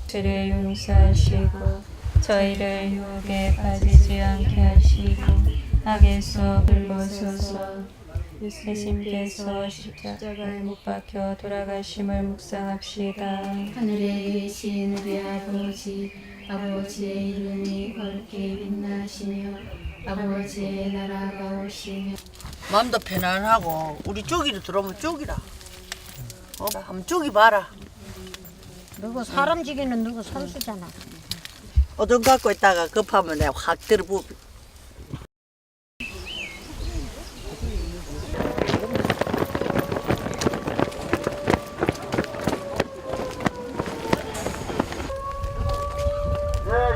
죄를 용서하시고 저희를 유혹에 빠지지 않게 하시고 악에서 불러서서 예수님께서 십자가에 못 박혀 돌아가심을 묵상합시다. 하늘에 계신 우리 아버지의 이름이 거룩히 빛나시며 아버지의 나라가 오시며 마음도 편안하고 우리 쪼기로 들어오면 쪼기라. 한번 쪼기 봐라. 너가 사람 죽이는 너가 선수잖아. 어떤 갖고 있다가 급하면 내가 확 들어부.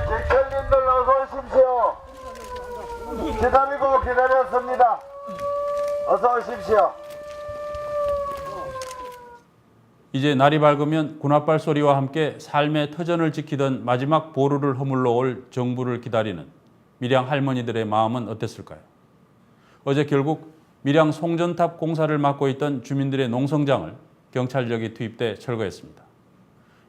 경찰님들 어서 오십시오. 기다렸습니다. 어서 오십시오. 이제 날이 밝으면 군홧발 소리와 함께 삶의 터전을 지키던 마지막 보루를 허물러 올 정부를 기다리는 밀양 할머니들의 마음은 어땠을까요? 어제 결국 밀양 송전탑 공사를 맡고 있던 주민들의 농성장을 경찰력이 투입돼 철거했습니다.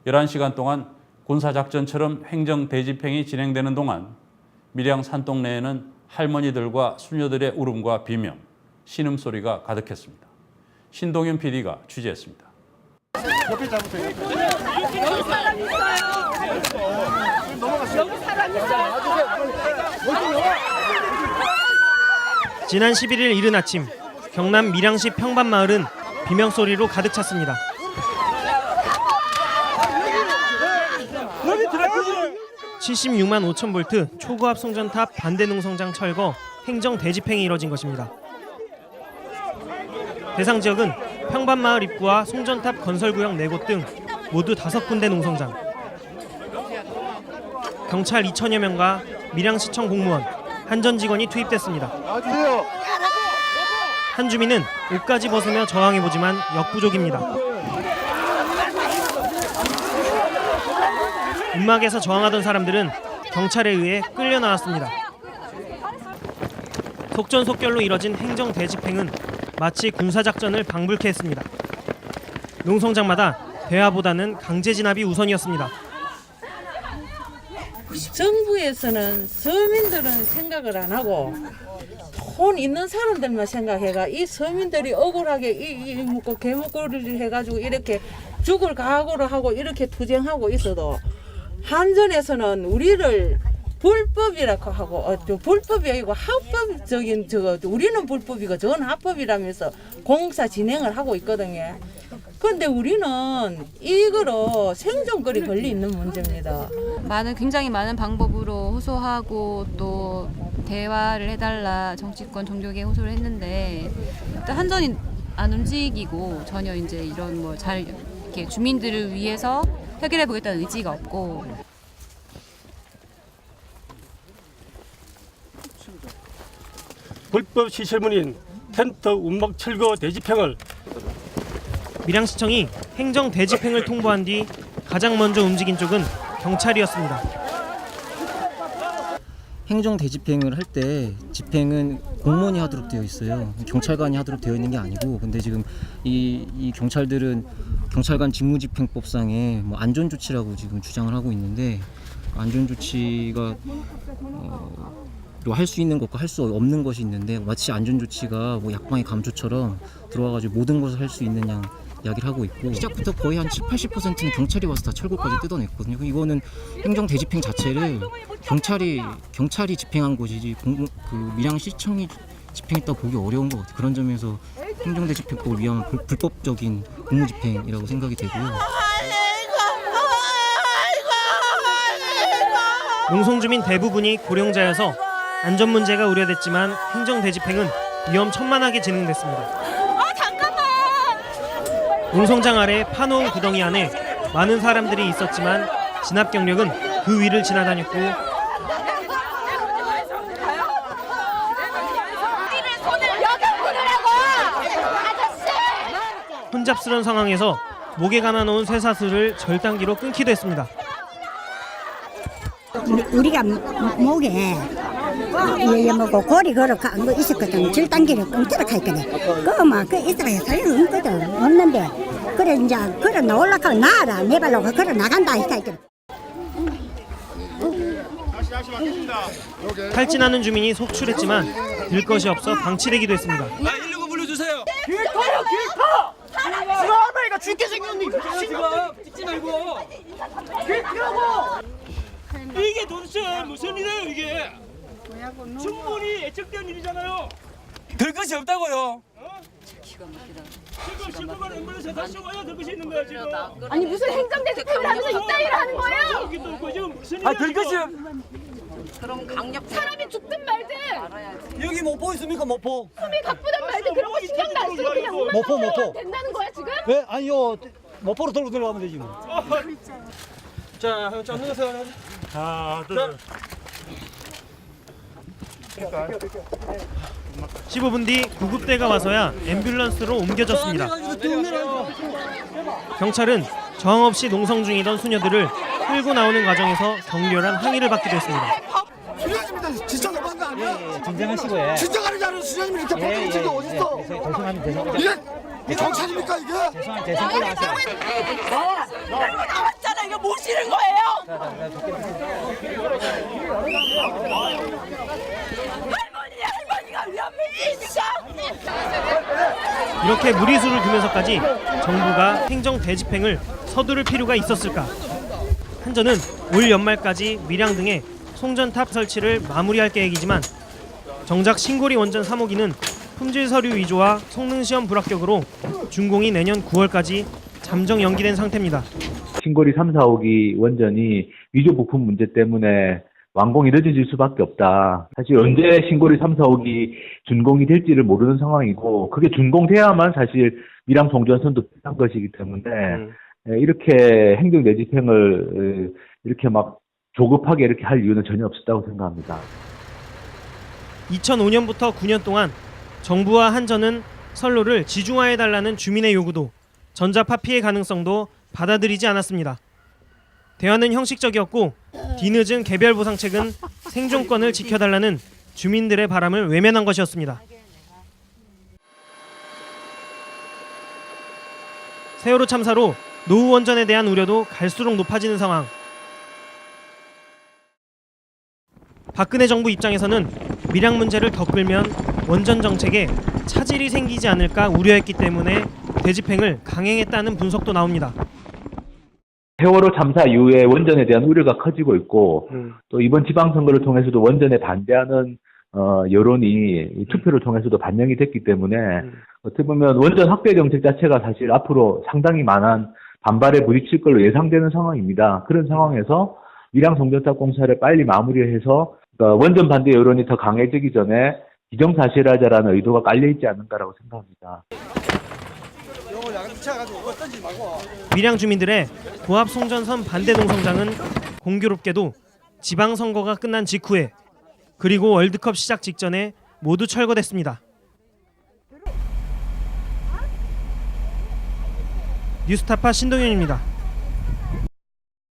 11시간 동안 군사작전처럼 행정대집행이 진행되는 동안 밀양 산동네에는 할머니들과 수녀들의 울음과 비명, 신음소리가 가득했습니다. 신동윤 PD가 취재했습니다. 옆에 잡으세요. 여기 사람 있어요. 여기 사람 있어요. 지난 11일 이른 아침 경남 밀양시 평반마을은 비명소리로 가득 찼습니다. (76만 5천 볼트) 초고압 송전탑 반대 농성장 철거 행정 대집행이 이뤄진 것입니다. 대상 지역은 평반마을 입구와 송전탑 건설구역 4곳 등 모두 5군데 농성장. 경찰 2천여 명과 밀양시청 공무원, 한전 직원이 투입됐습니다. 한 주민은 옷까지 벗으며 저항해보지만 역부족입니다. 움막에서 저항하던 사람들은 경찰에 의해 끌려 나왔습니다. 속전속결로 이뤄진 행정 대집행은 마치 군사작전을 방불케 했습니다. 농성장마다 대화보다는 강제 진압이 우선이었습니다. 정부에서는 서민들은 생각을 안 하고 돈 있는 사람들만 생각해가 이 서민들이 억울하게 이 먹고 개먹거리를 해가지고 이렇게 죽을 각오를 하고 이렇게 투쟁하고 있어도 한전에서는 우리를 불법이라고 하고 불법이 아니고 합법적인 우리는 불법이고 저건 합법이라면서 공사 진행을 하고 있거든요. 그런데 우리는 이거로 생존권이 걸려 있는 문제입니다. 굉장히 많은 방법으로 호소하고 또 대화를 해달라 정치권 종교계 호소를 했는데 일단 한전이 안 움직이고 전혀 이제 이런 잘 이렇게 주민들을 위해서 해결해 보겠다는 의지가 없고. 불법 시설물인 텐트 움막 철거 대집행을 밀양시청이 행정 대집행을 통보한 뒤 가장 먼저 움직인 쪽은 경찰이었습니다. 행정 대집행을 할 때 집행은 공무원이 하도록 되어 있어요. 경찰관이 하도록 되어 있는 게 아니고, 근데 지금 이 경찰들은 경찰관 직무집행법상의 안전조치라고 지금 주장을 하고 있는데, 안전조치가 할 수 있는 것과 할 수 없는 것이 있는데, 마치 안전조치가 약방의 감초처럼 들어와가지고 모든 것을 할 수 있는 양 이야기를 하고 있고, 시작부터 거의 한 70~80%는 경찰이 와서 다 철거까지 뜯어냈거든요. 이거는 행정 대집행 자체를 경찰이 집행한 것이지 밀양시청이 집행했다고 보기 어려운 것 같아요. 그런 점에서 행정 대집행법을 위한 불법적인 공무집행이라고 생각이 되고요. 농성주민 대부분이 고령자여서 안전 문제가 우려됐지만 행정 대집행은 위험천만하게 진행됐습니다. 농성장 아래 파놓은 구덩이 안에 많은 사람들이 있었지만 진압 경력은 그 위를 지나다녔고, 혼잡스러운 상황에서 목에 감아놓은 쇠사슬을 절단기로 끊기도 했습니다. 우리가 목에 뭐고 고리 걸어간 거 있었거든. 절단기를 끊도록 했거든. 그 있다가 소용없거든. 없는데 그래 이제 걸어 나오려고 나와라 내 발로 걸어 나간다 했다. 탈진하는 주민이 속출했지만 들 것이 없어 방치되기도 했습니다. 119 불러주세요. 길터요 길터. 할머니가 죽게 생겼는데 지금 찍지 말고. 길터라고. 이게 도대체 무슨 일이에요 이게? 충분히 예측된 일이잖아요. 들 것이 없다고요. 지금 신고만 앰뷸런스 다시 와야 될 것이 있는 거야 지금. 아니 무슨 행정대책을 하면서 이따위를 하는 거예요? 여기 또 있고 지금 무슨 일이야? 들 것이 그럼 강력 사람이 죽든 말든 여기 모포 있습니까 모포? 숨이 가쁘든 말든 그런 거 신경도 안 쓰고 그냥 우만 모포. 된다는 거야 지금? 네 아니요 모포로 들고 들어가면 되지 뭐. 자, 자, 누르세요. 하나, 둘. 15분 뒤 구급대가 와서야 앰뷸런스로 옮겨졌습니다. 경찰은 저항 없이 농성 중이던 수녀들을 끌고 나오는 과정에서 격렬한 항의를 받기도 했습니다. 수장님들 진짜 너무한 거 아니야? 진정하시고요. 진정하지 않은 수장님이 이렇게 보는 적이 어딨어? 죄송합니다. 이게 경찰입니까 이게? 나왔잖아 이거 모시는 거예요. 할머니가 위험해지니까. 이렇게 무리수를 두면서까지 정부가 행정 대집행을 서두를 필요가 있었을까? 한전은 올 연말까지 밀양 등의 송전탑 설치를 마무리할 계획이지만 정작 신고리 원전 3호기는 품질 서류 위조와 성능 시험 불합격으로 준공이 내년 9월까지 잠정 연기된 상태입니다. 신고리 3, 4호기 원전이 위조 부품 문제 때문에 완공이 늦어질 수밖에 없다. 사실 언제 신고리 3, 4호기 준공이 될지를 모르는 상황이고 그게 준공돼야만 사실 밀양 송전선도 필요한 것이기 때문에 이렇게 행정 내집행을 이렇게 막 조급하게 이렇게 할 이유는 전혀 없었다고 생각합니다. 2005년부터 9년 동안 정부와 한전은 선로를 지중화해달라는 주민의 요구도 전자파 피해 가능성도 받아들이지 않았습니다. 대화는 형식적이었고 뒤늦은 개별 보상책은 생존권을 지켜달라는 주민들의 바람을 외면한 것이었습니다. 세월호 참사로 노후 원전에 대한 우려도 갈수록 높아지는 상황. 박근혜 정부 입장에서는 밀양 문제를 더 끌면 원전 정책에 차질이 생기지 않을까 우려했기 때문에 대집행을 강행했다는 분석도 나옵니다. 세월호 참사 이후에 원전에 대한 우려가 커지고 있고 또 이번 지방선거를 통해서도 원전에 반대하는 여론이 투표를 통해서도 반영이 됐기 때문에 어떻게 보면 원전 확대 정책 자체가 사실 앞으로 상당히 많은 반발에 부딪힐 걸로 예상되는 상황입니다. 그런 상황에서 밀양 송전탑 공사를 빨리 마무리해서 원전 반대 여론이 더 강해지기 전에 기정사실화자라는 의도가 깔려있지 않은가라고 생각합니다. 밀양 주민들의 고압 송전선 반대 농성장은 공교롭게도 지방선거가 끝난 직후에 그리고 월드컵 시작 직전에 모두 철거됐습니다. 뉴스타파 신동현입니다.